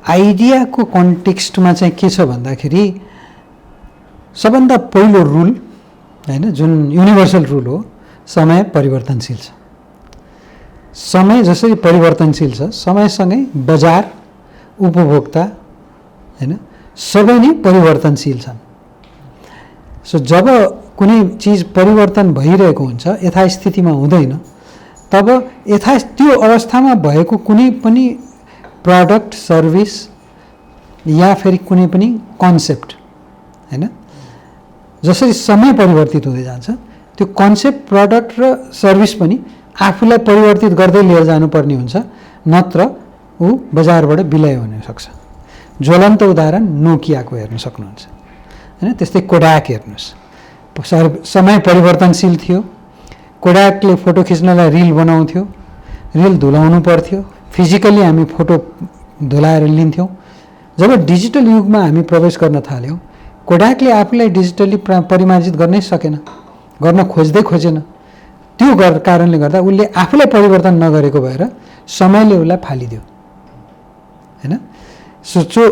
आइडियाको कन्टेक्स्टमा चाहिँ के छ भन्दाखेरि सबभन्दा पहिलो रुल हैन, जुन युनिभर्सल रुल हो, समय परिवर्तनशील छ। समय जसरी परिवर्तनशील छ, समयसँगै बजार, उपभोक्ता हैन सबै नै परिवर्तनशील छन्। सो जब कुनै चिज परिवर्तन भइरहेको हुन्छ, यथास्थितिमा हुँदैन, तब त्यो अवस्थामा भएको कुनै पनि प्रोडक्ट, सर्भिस या फेरि कुनै पनि कन्सेप्ट हैन, जसरी समय परिवर्तित हुँदै जान्छ, त्यो कन्सेप्ट, प्रोडक्ट र सर्भिस पनि आफूलाई परिवर्तित गर्दै लिएर जानुपर्ने हुन्छ, नत्र ऊ बजारबाट विलय हुन सक्छ। ज्वलन्त उदाहरण नोकियाको हेर्न सक्नुहुन्छ हैन, त्यस्तै कोडाक हेर्नुहोस्। समय परिवर्तनशील थियो। कोडाकले फोटो खिच्नलाई रिल बनाउँथ्यो, रिल धुलाउनु पर्थ्यो, फिजिकली हामी फोटो धुलाएर लिन्थ्यौँ। जब डिजिटल युगमा हामी प्रवेश गर्न थाल्यौँ, कोडाकले आफूलाई डिजिटली परिमार्जित गर्नै सकेन, गर्न खोजेन। त्यो कारणले गर्दा उसले आफूलाई परिवर्तन नगरेको भएर समयले उसलाई फालिदियो हैन। सो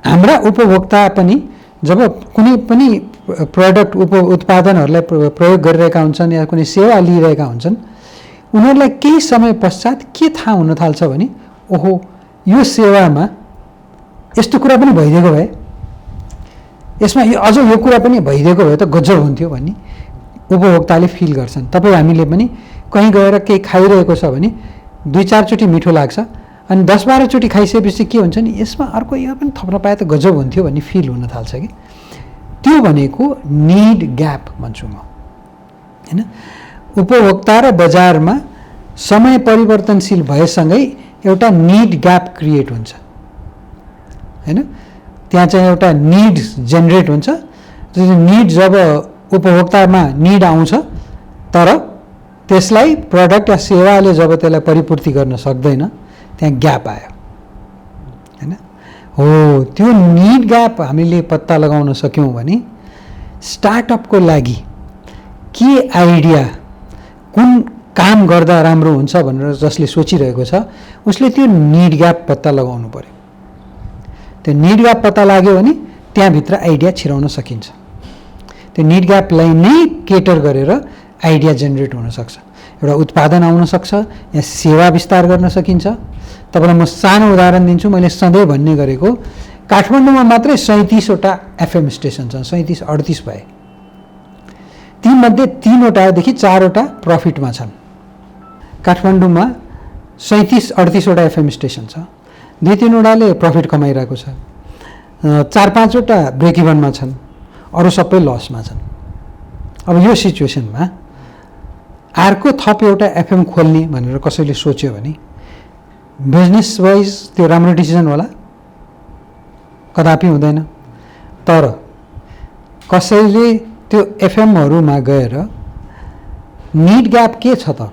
हाम्रा उपभोक्ता पनि जब कुनै पनि प्रोडक्ट उत्पादनहरूलाई प्रयोग गरिरहेका हुन्छन् या कुनै सेवा लिइरहेका हुन्छन्, उनीहरूलाई केही समय पश्चात के थाहा हुन थाल्छ भने ओहो यो सेवामा यस्तो कुरा पनि भइदिएको भए, यसमा अझ यो कुरा पनि भइदिएको भए त गजब हुन्थ्यो भन्ने उपभोक्ताले फिल गर्छन्। तपाईँ हामीले पनि कहीँ गएर केही खाइरहेको छ भने 2-4 चोटि मिठो लाग्छ, अनि 10-12 चोटि खाइसकेपछि के हुन्छ नि, यसमा अर्को यो पनि थप्न पाए त गजब हुन्थ्यो भन्ने फिल हुन थाल्छ कि। त्यो भनेको निड ग्याप भन्छु म हैन। उपभोक्ता र बजारमा समय परिवर्तनशील भएसँगै एउटा निड ग्याप क्रिएट हुन्छ हैन। त्यहाँ चाहिँ एउटा निड जेनेरेट हुन्छ। त्यो निड जब उपभोक्तामा निड आउँछ, तर त्यसलाई प्रोडक्ट या सेवाले जब त्यसलाई परिपूर्ति गर्न सक्दैन, त्यहाँ ग्याप आयो हैन। हो, त्यो निड ग्याप हामीले पत्ता लगाउन सक्यौँ भने स्टार्टअपको लागि के आइडिया, कुन काम गर्दा राम्रो हुन्छ भनेर जसले सोचिरहेको छ, उसले त्यो निड ग्याप पत्ता लगाउनु पर्यो। त्यो निड ग्याप पत्ता लाग्यो भने त्यहाँभित्र आइडिया छिराउन सकिन्छ। त्यो निड ग्यापलाई नै केटर गरेर आइडिया जेनेरेट हुन सक्छ, एउटा उत्पादन आउन सक्छ या सेवा विस्तार गर्न सकिन्छ। तपाईँलाई म सानो उदाहरण दिन्छु। मैले सधैँ भन्ने गरेको, काठमाडौँमा मात्रै 37वटा एफएम स्टेसन छन्, 37-38 भए। तीमध्ये 3वटादेखि 4वटा प्रफिटमा छन्। काठमाडौँमा 37-38वटा एफएम स्टेसन छ, 2-3वटाले प्रफिट कमाइरहेको छ, 4-5वटा ब्रेक इभनमा छन्, अरू सबै लसमा छन्। अब यो सिचुएसनमा अर्को थप एउटा एफएम खोल्ने भनेर कसैले सोच्यो भने बिजनेस वाइज त्यो राम्रो डिसिजन होला? कदापि हुँदैन। तर कसैले त्यो एफएमहरूमा गएर निड ग्याप के छ त,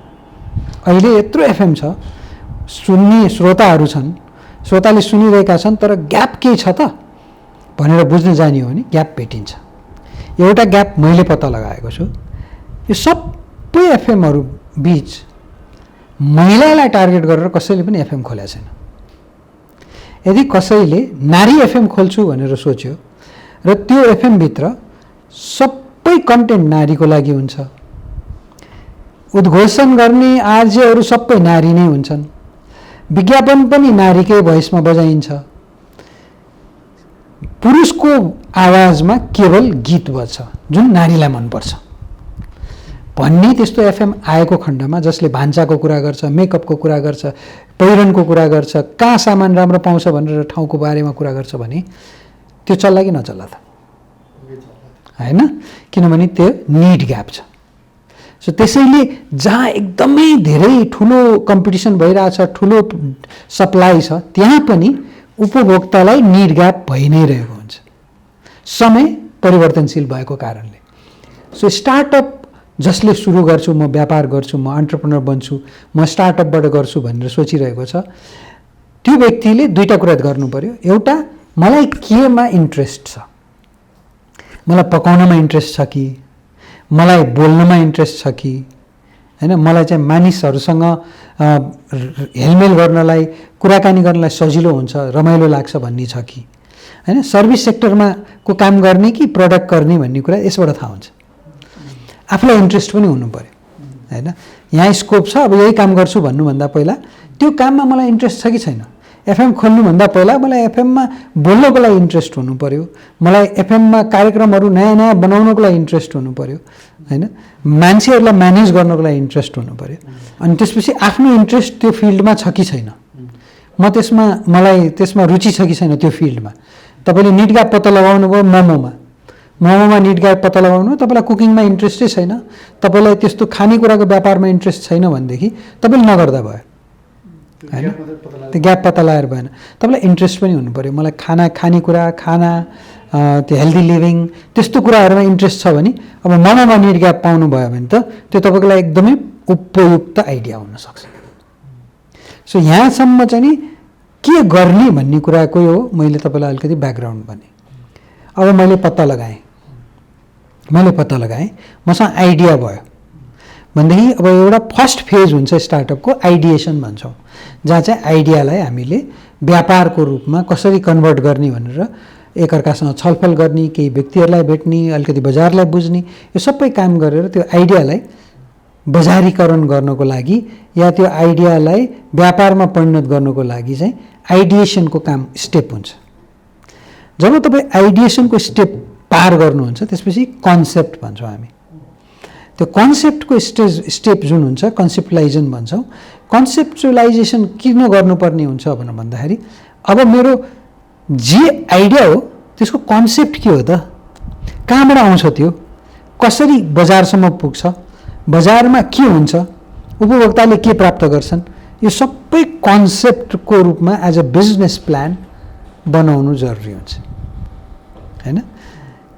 अहिले यत्रो एफएम छ, सुन्ने श्रोताहरू छन्, श्रोताले सुनिरहेका छन्, तर ग्याप के छ त भनेर बुझ्न जानियो भने ग्याप भेटिन्छ। एउटा ग्याप मैले पत्ता लगाएको छु। यो सबै एफएमहरू बीच महिलालाई टार्गेट गरेर कसैले पनि एफएम खोलेको छैन। यदि कसैले नारी एफएम खोल्छु भनेर सोच्यो र त्यो एफएमभित्र सबै कन्टेन्ट नारीको लागि हुन्छ, उद्घोषण गर्ने आरजेहरू सबै नारी नै हुन्छन्, विज्ञापन पनि नारीकै भोइसमा बजाइन्छ, पुरुषको आवाजमा केवल गीत बज्छ जुन नारीलाई मनपर्छ भन्ने त्यस्तो एफएम आएको खण्डमा, जसले भान्साको कुरा गर्छ, मेकअपको कुरा गर्छ, पहिरनको कुरा गर्छ, कहाँ सामान राम्रो पाउँछ भनेर ठाउँको बारेमा कुरा गर्छ भने त्यो चल्ला कि नचल्ला त हैन? किनभने त्यो निड ग्याप छ। सो त्यसैले जहाँ एकदमै धेरै ठुलो कम्पिटिसन भइरहेछ, ठुलो सप्लाई छ, त्यहाँ पनि उपभोक्तालाई निड ग्याप भइ नै रहेको हुन्छ, समय परिवर्तनशील भएको कारणले। सो स्टार्टअप जसले सुरु गर्छु, म व्यापार गर्छु, म एन्टरप्रेन्योर बन्छु, म स्टार्टअपबाट गर्छु भनेर सोचिरहेको छ, त्यो व्यक्तिले दुईटा कुरा गर्नु पर्यो। एउटा, मलाई केमा इन्ट्रेस्ट छ, मलाई पकाउनमा इन्ट्रेस्ट छ कि, मलाई बोल्नमा इन्ट्रेस्ट छ कि हैन, मलाई चाहिँ मानिसहरूसँग हेलमेल गर्नलाई, कुराकानी गर्नलाई सजिलो हुन्छ, रमाइलो लाग्छ भन्ने छ कि हैन, सर्भिस सेक्टरमा को काम गर्ने कि प्रडक्ट गर्ने भन्ने कुरा यसबाट थाहा हुन्छ। आफूलाई इन्ट्रेस्ट पनि हुनु पर्यो हैन, यहाँ स्कोप छ, अब यही काम गर्छु भन्नुभन्दा पहिला त्यो काममा मलाई इन्ट्रेस्ट छ कि छैन। एफएम खोल्नुभन्दा पहिला मलाई एफएममा बोल्नको लागि इन्ट्रेस्ट हुनु पर्यो, मलाई एफएममा कार्यक्रमहरू नयाँ नयाँ बनाउनको लागि इन्ट्रेस्ट हुनु पर्यो हैन, मान्छेहरूलाई म्यानेज गर्नको लागि इन्ट्रेस्ट हुनु पर्यो। अनि त्यसपछि आफ्नो इन्ट्रेस्ट त्यो फिल्डमा छ कि छैन, मलाई त्यसमा रुचि छ कि छैन त्यो फिल्डमा। तपाईँले निट ग्याप पत्ता लगाउनु भयो मोमोमा निट ग्याप पत्ता लगाउनु, तपाईँलाई कुकिङमा इन्ट्रेस्टै छैन, तपाईँलाई त्यस्तो खानेकुराको व्यापारमा इन्ट्रेस्ट छैन भनेदेखि तपाईँले नगर्दा भयो हैन, त्यो ग्याप पत्ता लगाएर भएन। तपाईँलाई इन्ट्रेस्ट पनि हुनु पऱ्यो, मलाई खानेकुरा त्यो हेल्दी लिभिङ त्यस्तो कुराहरूमा इन्ट्रेस्ट छ भने अब मोमोमा निट ग्याप पाउनु भयो भने त त्यो तपाईँको लागि एकदमै उपयुक्त आइडिया हुनसक्छ। सो यहाँसम्म चाहिँ नि के गर्ने भन्ने कुराको यो मैले तपाईँलाई अलिकति ब्याकग्राउन्ड भने। अब मैले पत्ता लगाएँ मसँग आइडिया भयो भनेदेखि अब एउटा फर्स्ट फेज हुन्छ स्टार्टअपको, आइडिएसन भन्छौँ, जहाँ चाहिँ आइडियालाई हामीले व्यापारको रूपमा कसरी कन्भर्ट गर्ने भनेर एकअर्कासँग छलफल गर्ने, केही व्यक्तिहरूलाई भेट्ने, अलिकति बजारलाई बुझ्ने, यो सबै काम गरेर त्यो आइडियालाई बजारीकरण गर्नको लागि या त्यो आइडियालाई व्यापारमा परिणत गर्नको लागि चाहिँ आइडिएसनको काम स्टेप हुन्छ। जब तपाईँ आइडिएसनको स्टेप पार गर्नुहुन्छ त्यसपछि कन्सेप्ट भन्छौँ हामी। त्यो कन्सेप्टको स्टेप जुन हुन्छ कन्सेप्टलाइजेसन भन्छौँ। कन्सेप्चुलाइजेसन किन गर्नुपर्ने हुन्छ भनेर भन्दाखेरि अब मेरो जे आइडिया हो त्यसको कन्सेप्ट के हो त, कहाँबाट आउँछ, त्यो कसरी बजारसम्म पुग्छ, बजारमा के हुन्छ, उपभोक्ताले के प्राप्त गर्छन्, यो सबै कन्सेप्टको रूपमा एज अ बिजनेस प्लान बनाउनु जरुरी हुन्छ हैन।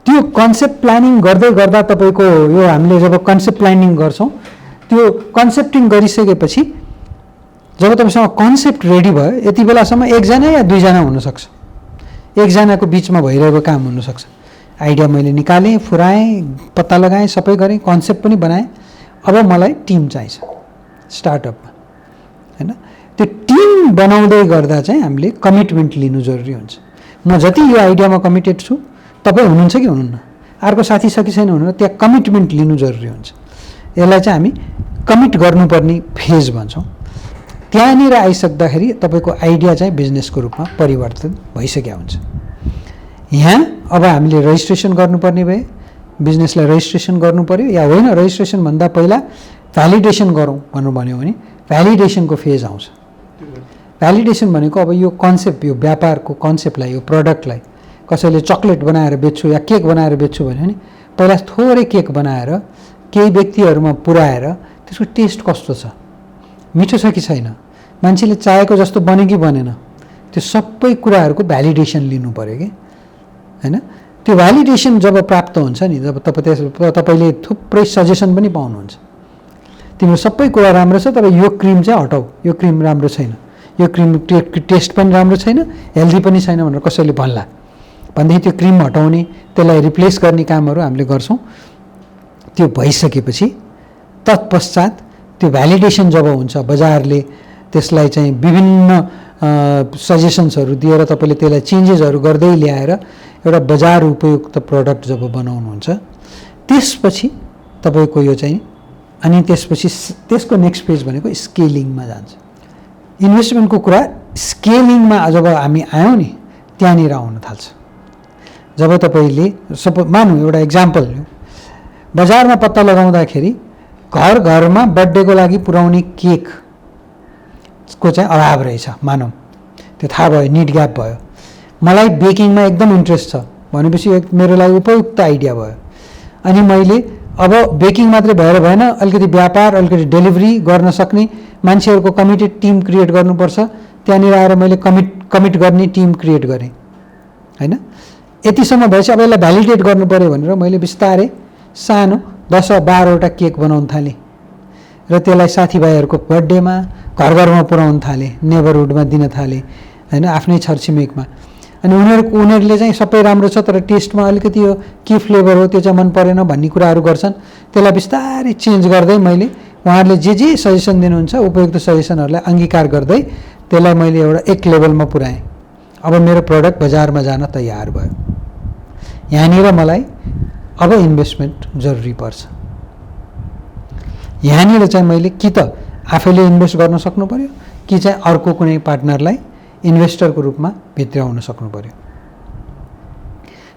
त्यो कन्सेप्ट प्लानिङ गर्दै गर्दा तपाईँको यो हामीले जब कन्सेप्ट प्लानिङ गर्छौँ त्यो कन्सेप्टिङ गरिसकेपछि जब तपाईँसँग कन्सेप्ट रेडी भयो यति बेलासम्म एकजना या दुईजना हुनसक्छ, एकजनाको बिचमा भइरहेको काम हुनसक्छ। आइडिया मैले निकालेँ, फुराएँ, पत्ता लगाएँ, सबै गरेँ, कन्सेप्ट पनि बनाएँ, अब मलाई टिम चाहिन्छ स्टार्टअपमा हैन। त्यो टिम बनाउँदै गर्दा चाहिँ हामीले कमिटमेन्ट लिनु जरुरी हुन्छ। म जति यो आइडियामा कमिटेड छु, तपाईँ हुनुहुन्छ कि हुनुहुन्न, अर्को साथी छ कि छैन भनेर त्यहाँ कमिटमेन्ट लिनु जरुरी हुन्छ। यसलाई चाहिँ हामी कमिट गर्नुपर्ने फेज भन्छौँ। त्यहाँनिर आइसक्दाखेरि तपाईँको आइडिया चाहिँ बिजनेसको रूपमा परिवर्तन भइसक्यो हुन्छ। यहाँ अब हामीले रजिस्ट्रेसन गर्नुपर्ने भए बिजनेसलाई रजिस्ट्रेसन गर्नु पर्यो या होइन, रजिस्ट्रेसनभन्दा पहिला भ्यालिडेसन गरौँ भनेर भन्यो भने भ्यालिडेसनको फेज आउँछ। भ्यालिडेसन भनेको अब यो कन्सेप्ट, यो व्यापारको कन्सेप्टलाई, यो प्रडक्टलाई कसैले चक्लेट बनाएर बेच्छु या केक बनाएर बेच्छु भन्यो भने पहिला थोरै केक बनाएर केही व्यक्तिहरूमा पुर्याएर त्यसको टेस्ट कस्तो छ, मिठो छ कि छैन, मान्छेले चाहेको जस्तो बन्यो कि बनेन, त्यो सबै कुराहरूको भ्यालिडेसन लिनु पर्यो कि हैन। त्यो भ्यालिडेसन जब प्राप्त हुन्छ नि, जब तपाईँले थुप्रै सजेसन पनि पाउनुहुन्छ, तिम्रो सबै कुरा राम्रो छ तर यो क्रिम चाहिँ हटाऊ, यो क्रिम राम्रो छैन, यो क्रिम टेस्ट पनि राम्रो छैन, हेल्दी पनि छैन भनेर कसैले भन्ला भनेदेखि त्यो क्रिम हटाउने, त्यसलाई रिप्लेस गर्ने कामहरू हामीले गर्छौँ। त्यो भइसकेपछि तत्पश्चात त्यो भ्यालिडेसन जब हुन्छ, बजारले त्यसलाई चाहिँ विभिन्न सजेसन्सहरू दिएर तपाईँले त्यसलाई चेन्जेसहरू गर्दै ल्याएर एउटा बजार उपयुक्त प्रडक्ट जब बनाउनुहुन्छ त्यसपछि तपाईँको यो चाहिँ, अनि त्यसपछि त्यसको नेक्स्ट फेज भनेको स्केलिङमा जान्छ। इन्भेस्टमेन्टको कुरा स्केलिङमा जब हामी आयौँ नि त्यहाँनिर आउन थाल्छ। जब तपाईँले मानौँ एउटा इक्जाम्पल, बजारमा पत्ता लगाउँदाखेरि घर घरमा बर्थडेको लागि पुर्याउने केकको चाहिँ अभाव रहेछ मानौँ, त्यो थाहा भयो, निट ग्याप भयो, मलाई बेकिङमा एकदम इन्ट्रेस्ट छ भनेपछि मेरो लागि उपयुक्त आइडिया भयो। अनि मैले अब बेकिङ मात्रै भएर भएन, अलिकति व्यापार, अलिकति डेलिभरी गर्न सक्ने मान्छेहरूको कमिटेड टिम क्रिएट गर्नुपर्छ। त्यहाँनिर आएर मैले कमिट गर्ने टिम क्रिएट गरेँ हैन। यतिसम्म भएपछि अब यसलाई भ्यालिडेट गर्नु पऱ्यो भनेर मैले बिस्तारै सानो 10-12वटा केक बनाउन थालेँ र त्यसलाई साथीभाइहरूको बर्थडेमा घर घरमा पुर्याउन थालेँ, नेबरहुडमा दिन थालेँ हैन, आफ्नै छरछिमेकमा। अनि उनीहरूले चाहिँ सबै राम्रो छ तर टेस्टमा अलिकति यो के फ्लेभर हो त्यो चाहिँ मन परेन भन्ने कुराहरू गर्छन्। त्यसलाई बिस्तारै चेन्ज गर्दै मैले उहाँहरूले जे सजेसन दिनुहुन्छ उपयुक्त सजेसनहरूलाई अंगीकार गर्दै त्यसलाई मैले एउटा एक लेभलमा पुर्याएँ। अब मेरो प्रडक्ट बजारमा जान तयार भयो। यहाँनिर मलाई अब इन्भेस्टमेन्ट जरुरी पर्छ। यहाँनिर चाहिँ मैले कि त आफैले इन्भेस्ट गर्न सक्नु पर्यो कि चाहिँ अर्को कुनै पार्टनरलाई इन्भेस्टरको रूपमा भित्र्याउन सक्नु पर्यो।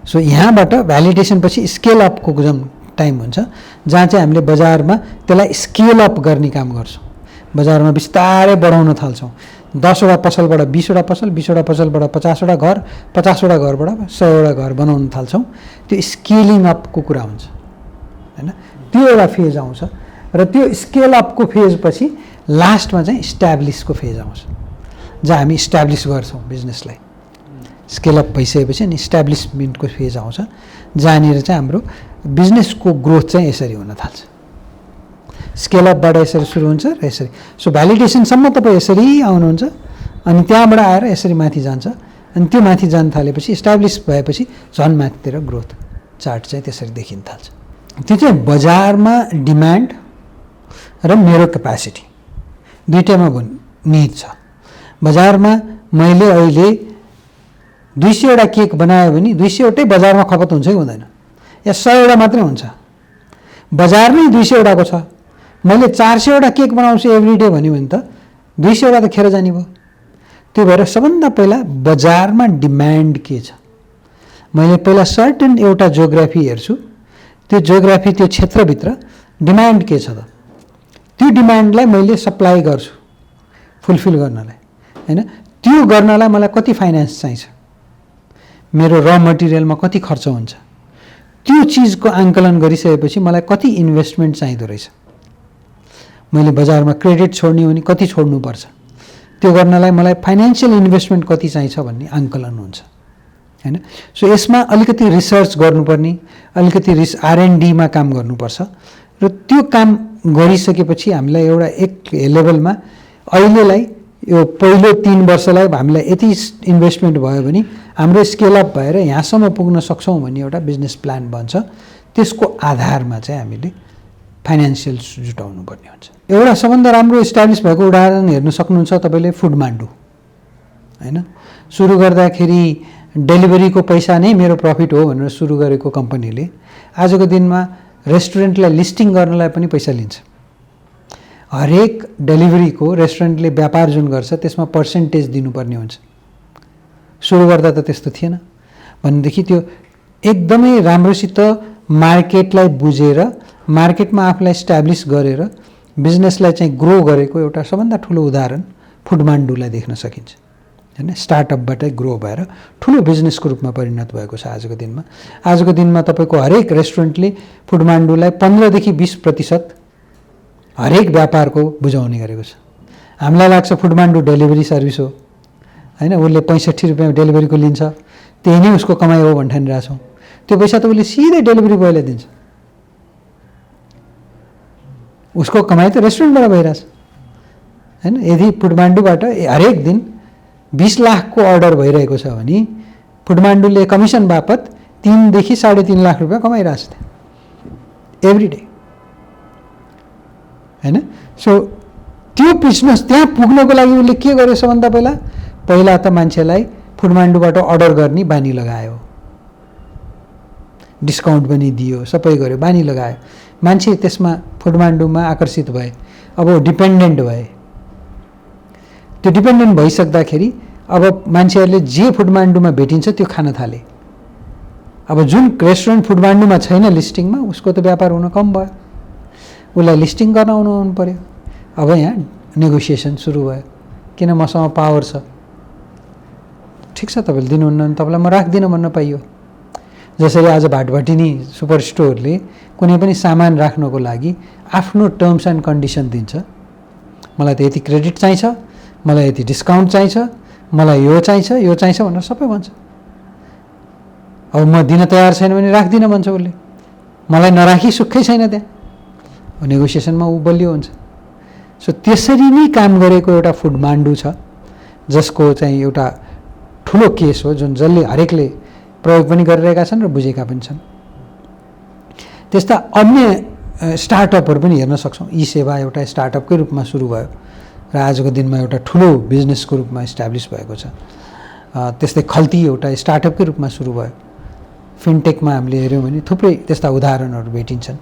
सो यहाँबाट भ्यालिडेसन पछि स्केल अपको जुन टाइम हुन्छ जहाँ चाहिँ हामीले बजारमा त्यसलाई स्केल अप गर्ने काम गर्छौँ। बजारमा बिस्तारै बढाउन थाल्छौँ। 10वटा पसलबाट 20वटा पसल, 20वटा पसलबाट 50वटा घर, 50वटा घरबाट 100वटा घर बनाउन थाल्छौँ। त्यो स्केलिङ अपको कुरा हुन्छ हैन। त्यो एउटा फेज आउँछ र त्यो स्केल अपको फेज पछि लास्टमा चाहिँ इस्टाब्लिसको फेज आउँछ जहाँ हामी इस्टाब्लिस गर्छौँ बिजनेसलाई। स्केल अप भइसकेपछि अनि इस्टाब्लिसमेन्टको फेज आउँछ जहाँनिर चाहिँ हाम्रो बिजनेसको ग्रोथ चाहिँ यसरी हुन थाल्छ। स्केल अपबाट यसरी सुरु हुन्छ र यसरी सो भ्यालिडेसनसम्म तपाईँ यसरी आउनुहुन्छ अनि त्यहाँबाट आएर यसरी माथि जान्छ अनि त्यो माथि जान थालेपछि इस्टाब्लिस भएपछि झन् माथितिर ग्रोथ चार्ट चाहिँ त्यसरी देखिन थाल्छ। त्यो चाहिँ बजारमा डिमान्ड र मेरो क्यापासिटी दुईटैमा निहित छ। बजारमा मैले अहिले 200वटा केक बनायो भने 200वटै बजारमा खपत हुन्छ कि हुँदैन, या 100वटा मात्रै हुन्छ। बजार नै 200वटाको छ, मैले 400वटा केक बनाउँछु एभ्रिडे भन्यो भने त 200वटा त खेर जाने भयो। त्यो भएर सबभन्दा पहिला बजारमा डिमान्ड के छ, मैले पहिला सर्टेन एउटा जियोग्राफी हेर्छु। त्यो जियोग्राफी त्यो क्षेत्रभित्र डिमान्ड के छ त, त्यो डिमान्डलाई मैले सप्लाई गर्छु फुलफिल गर्नलाई हैन। त्यो गर्नलाई मलाई कति फाइनेन्स चाहिन्छ, मेरो र मटेरियलमा कति खर्च हुन्छ, त्यो चिजको आंकलन गरिसकेपछि मलाई कति इन्भेस्टमेन्ट चाहिँदो रहेछ, मैले बजारमा क्रेडिट छोड्ने हो भने कति छोड्नुपर्छ, त्यो गर्नलाई मलाई फाइनेन्शियल इन्भेस्टमेन्ट कति चाहिन्छ भन्ने आंकलन हुन्छ हैन। सो यसमा अलिकति रिसर्च गर्नुपर्ने, अलिकति R&D मा काम गर्नुपर्छ र त्यो काम गरिसकेपछि हामीलाई एउटा एक लेभलमा अहिलेलाई यो पहिलो 3 वर्षलाई हामीलाई यति इन्भेस्टमेन्ट भयो भने हाम्रो स्केल अप भएर यहाँसम्म पुग्न सक्छौँ भन्ने एउटा बिजनेस प्लान बन्छ। त्यसको आधारमा चाहिँ हामीले फाइनेन्शियल जुटाउनु पर्ने हुन्छ। एउटा सबभन्दा राम्रो इस्टाब्लिस भएको उदाहरण हेर्न सक्नुहुन्छ तपाईले फुडमान्डु हैन। सुरु गर्दाखेरि डेलिभरीको पैसा नै मेरो प्रफिट हो भनेर सुरु गरेको कम्पनीले आजको दिनमा रेस्टुरेन्टलाई लिस्टिङ गर्नलाई पनि पैसा लिन्छ। हरेक डेलिभरीको रेस्टुरेन्टले व्यापार जुन गर्छ त्यसमा पर्सेन्टेज दिनुपर्ने हुन्छ। सुरु गर्दा त त्यस्तो थिएन भनेदेखि त्यो एकदमै राम्रोसित मार्केटलाई बुझेर मार्केटमा आफूलाई इस्टाब्लिस गरेर बिजनेसलाई चाहिँ ग्रो गरेको एउटा सबभन्दा ठुलो उदाहरण फुडमान्डुलाई देख्न सकिन्छ हैन। स्टार्टअपबाटै ग्रो भएर ठुलो बिजनेसको रूपमा परिणत भएको छ आजको दिनमा। आजको दिनमा तपाईको हरेक रेस्टुरेन्टले फुडमान्डुलाई 15 देखि 20% हरेक व्यापारको बुझाउने गरेको छ। हामीलाई लाग्छ फुडमान्डु डेलिभरी सर्भिस हो हैन, उसले 65 रुपैयाँ डेलिभरीको लिन्छ, त्यही नै उसको कमाइ हो भन्ने ठानिरहेछौँ। त्यो पैसा त उसले सिधै डेलिभरी बोयलाई दिन्छ, उसको कमाइ त रेस्टुरेन्टबाट भइरहेछ हैन। यदि फुडमान्डुबाट हरेक दिन 20 लाखको अर्डर भइरहेको छ भने फुडमान्डुले कमिसन बापत 3 देखि 3.5 लाख रुपैयाँ कमाइरहेछ एभ्री डे हैन। सो त्यो बिजनेस त्यहाँ पुग्नको लागि उसले के गरेछ भन्दा पहिला त मान्छेलाई फुडमान्डुबाट अर्डर गर्ने बानी लगायो, डिस्काउन्ट पनि दियो, सबै गर्यो, बानी लगायो। मान्छे त्यसमा फुडमान्डुमा आकर्षित भए, अब डिपेन्डेन्ट भए। त्यो डिपेन्डेन्ट भइसक्दाखेरि अब मान्छेहरूले जे फुडमान्डुमा भेटिन्छ त्यो खान थाले। अब जुन रेस्टुरेन्ट फुडमान्डुमा छैन लिस्टिङमा उसको त व्यापार हुन कम भयो, उसलाई लिस्टिङ गर्न आउनु पर्यो। अब यहाँ नेगोसिएसन सुरु भयो, किन मसँग पावर छ, ठिक छ तपाईँले दिनुहुन्न भने तपाईँलाई म राख्दिनँ भन्न पाइयो। जसरी आज भाटभटिनी सुपर स्टोरले कुनै पनि सामान राख्नको लागि आफ्नो टर्म्स एन्ड कन्डिसन दिन्छ, मलाई त यति क्रेडिट चाहिन्छ, मलाई यति डिस्काउन्ट चाहिन्छ, मलाई यो चाहिन्छ भनेर सबै भन्छ। अब म दिन तयार छैन भने राख्दिनँ भन्छ उसले, मलाई नराखी सुखै छैन त्यहाँ। नेगोसिएसनमा ऊ बलियो हुन्छ। सो त्यसरी नै काम गरेको एउटा फुडमान्डु छ जसको चाहिँ एउटा ठुलो केस हो जुन जसले हरेकले प्रयोग पनि गरिरहेका छन् र बुझेका पनि छन्। त्यस्ता अन्य स्टार्टअपहरू पनि हेर्न सक्छौँ। ई सेवा एउटा स्टार्टअपकै रूपमा सुरु भयो र आजको दिनमा एउटा ठुलो बिजनेसको रूपमा इस्टाब्लिस भएको छ। त्यस्तै खल्ती एउटा स्टार्टअपकै रूपमा सुरु भयो। फिनटेकमा हामीले हेऱ्यौँ भने थुप्रै त्यस्ता उदाहरणहरू भेटिन्छन्।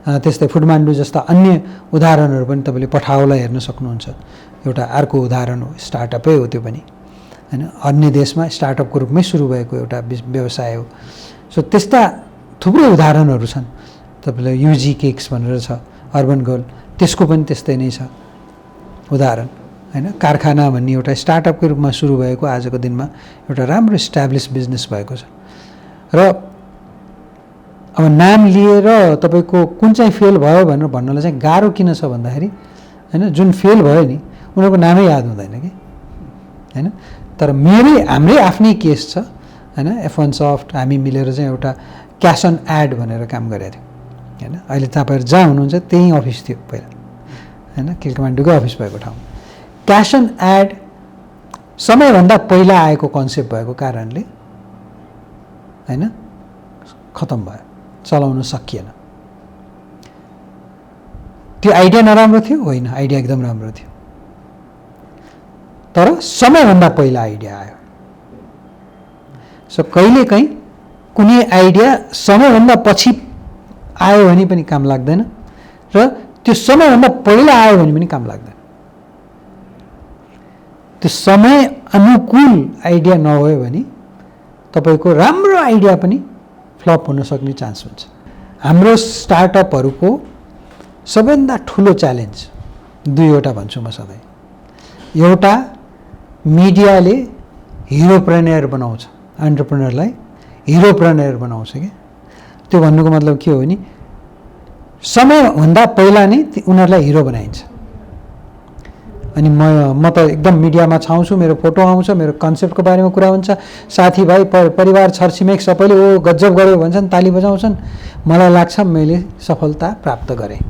त्यस्तै फुडमान्डु जस्ता अन्य उदाहरणहरू पनि तपाईँले पठाओलाई हेर्न सक्नुहुन्छ। एउटा अर्को उदाहरण हो, स्टार्टअपै हो त्यो पनि, होइन। अन्य देशमा स्टार्टअपको रूपमै सुरु भएको एउटा व्यवसाय हो। सो त्यस्ता थुप्रै उदाहरणहरू छन्। तपाईँलाई युजी केक्स भनेर छ, अर्बन गर्ल, त्यसको पनि त्यस्तै नै छ उदाहरण, होइन। कारखाना भन्ने एउटा स्टार्टअपकै रूपमा सुरु भएको आजको दिनमा एउटा राम्रो इस्टाब्लिस बिजनेस भएको छ। र अब नाम लिएर तपाईँको कुन चाहिँ फेल भयो भनेर भन्नलाई चाहिँ गाह्रो किन छ भन्दाखेरि, होइन, जुन फेल भयो नि उनीहरूको नामै याद हुँदैन कि, होइन। तर हाम्रै आफ्नै केस छ, होइन। F1 सफ्ट हामी मिलेर चाहिँ एउटा क्यास अन एड भनेर काम गरेको थियौँ, होइन। अहिले तपाईँहरू जहाँ हुनुहुन्छ त्यही अफिस थियो पहिला, होइन, किल्कमाण्डुकै अफिस भएको ठाउँ। क्यास अन एड समयभन्दा पहिला आएको कन्सेप्ट भएको कारणले, होइन, खतम भयो, चलाउन सकिएन। त्यो आइडिया नराम्रो थियो होइन, आइडिया एकदम राम्रो थियो, तर समयभन्दा पहिला आइडिया आयो। सो कहिलेकाहीँ कुनै आइडिया समयभन्दा पछि आयो भने पनि काम लाग्दैन र त्यो समयभन्दा पहिला आयो भने पनि काम लाग्दैन। त्यो समय अनुकूल आइडिया नभयो भने तपाईँको राम्रो आइडिया पनि फ्लप हुन सक्ने चान्स हुन्छ। हाम्रो स्टार्टअपहरूको सबैभन्दा ठुलो च्यालेन्ज दुईवटा भन्छु म सधैँ। एउटा, मिडियाले हिरोप्रेन्यर बनाउँछ, एन्टरप्रेन्योरलाई हिरोप्रेन्यर बनाउँछ कि। त्यो भन्नुको मतलब के हो भने समयभन्दा पहिला नै उनीहरूलाई हिरो बनाइन्छ। अनि म त एकदम मिडियामा छाउँछु, मेरो फोटो आउँछ, मेरो कन्सेप्टको बारेमा कुरा हुन्छ, साथीभाइ परिवार छरछिमेक सबैले ओ गजब गर्यो भन्छन्, ताली बजाउँछन्, मलाई लाग्छ मैले सफलता प्राप्त गरेँ,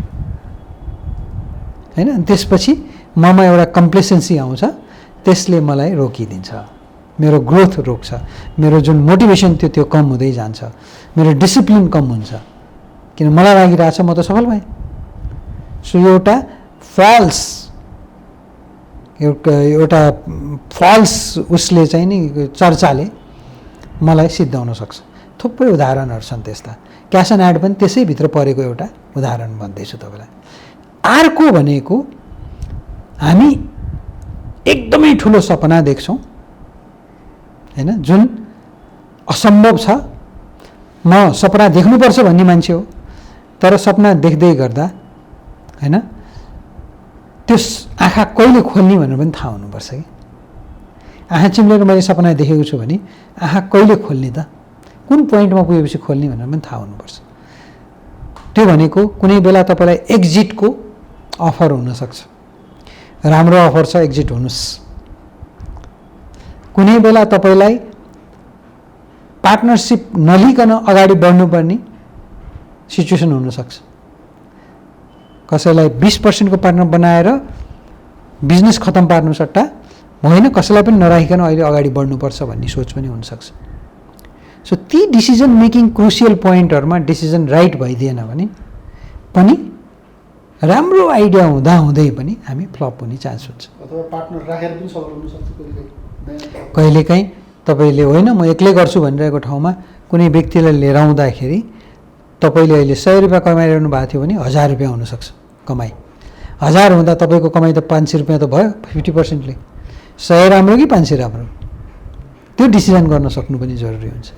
होइन। त्यसपछि ममा एउटा कम्प्लेसेन्सी आउँछ, त्यसले मलाई रोकिदिन्छ, मेरो ग्रोथ रोक्छ, मेरो जुन मोटिभेसन थियो त्यो कम हुँदै जान्छ, मेरो डिसिप्लिन कम हुन्छ, किन मलाई लागिरहेछ म त सफल भएँ। सो एउटा फल्स उसले चाहिँ नि चर्चाले मलाई सिद्धाउन सक्छ। थुप्रै उदाहरणहरू छन् त्यस्ता। क्यास एन एड पनि त्यसैभित्र परेको एउटा उदाहरण भन्दैछु तपाईँलाई। अर्को भनेको हामी एकदमै ठुलो सपना देख्छौँ, होइन, जुन असम्भव छ। म सपना देख्नुपर्छ भन्ने मान्छे हो, तर सपना देख्दै गर्दा, होइन, त्यो आँखा कहिले खोल्ने भनेर पनि थाहा हुनुपर्छ कि। आँखा चिम्लेर मैले सपना देखेको छु भने आँखा कहिले खोल्ने त, कुन पोइन्टमा पुगेपछि खोल्ने भनेर पनि थाहा हुनुपर्छ। त्यो भनेको कुनै बेला तपाईँलाई एक्जिटको अफर हुनसक्छ, राम्रो अफर छ, एक्जिट हुनुहोस्। कुनै बेला तपाईँलाई पार्टनरसिप नलिकन अगाडि बढ्नुपर्ने सिचुएसन हुनसक्छ। कसैलाई 20% पार्टनर बनाएर बिजनेस खतम पार्नु सट्टा होइन, कसैलाई पनि नराखिकन अहिले अगाडि बढ्नुपर्छ भन्ने सोच पनि हुनसक्छ। सो ती डिसिजन मेकिङ क्रुसियल पोइन्टहरूमा डिसिजन राइट भइदिएन भने पनि राम्रो आइडिया हुँदै पनि हामी फ्लप हुने चान्स हुन्छ। अथवा पार्टनर राखेर पनि सफल हुन सक्छ कहिलेकाहीँ। तपाईँले होइन म एक्लै गर्छु भनिरहेको ठाउँमा कुनै व्यक्तिलाई लिएर आउँदाखेरि तपाईँले अहिले 100 रुपियाँ कमाइरहनु भएको थियो भने 1000 रुपियाँ हुनसक्छ कमाइ। 1000 हुँदा तपाईँको कमाइ त 500 रुपियाँ त भयो 50%ले। 100 राम्रो कि 500 राम्रो, त्यो डिसिजन गर्न सक्नु पनि जरुरी हुन्छ।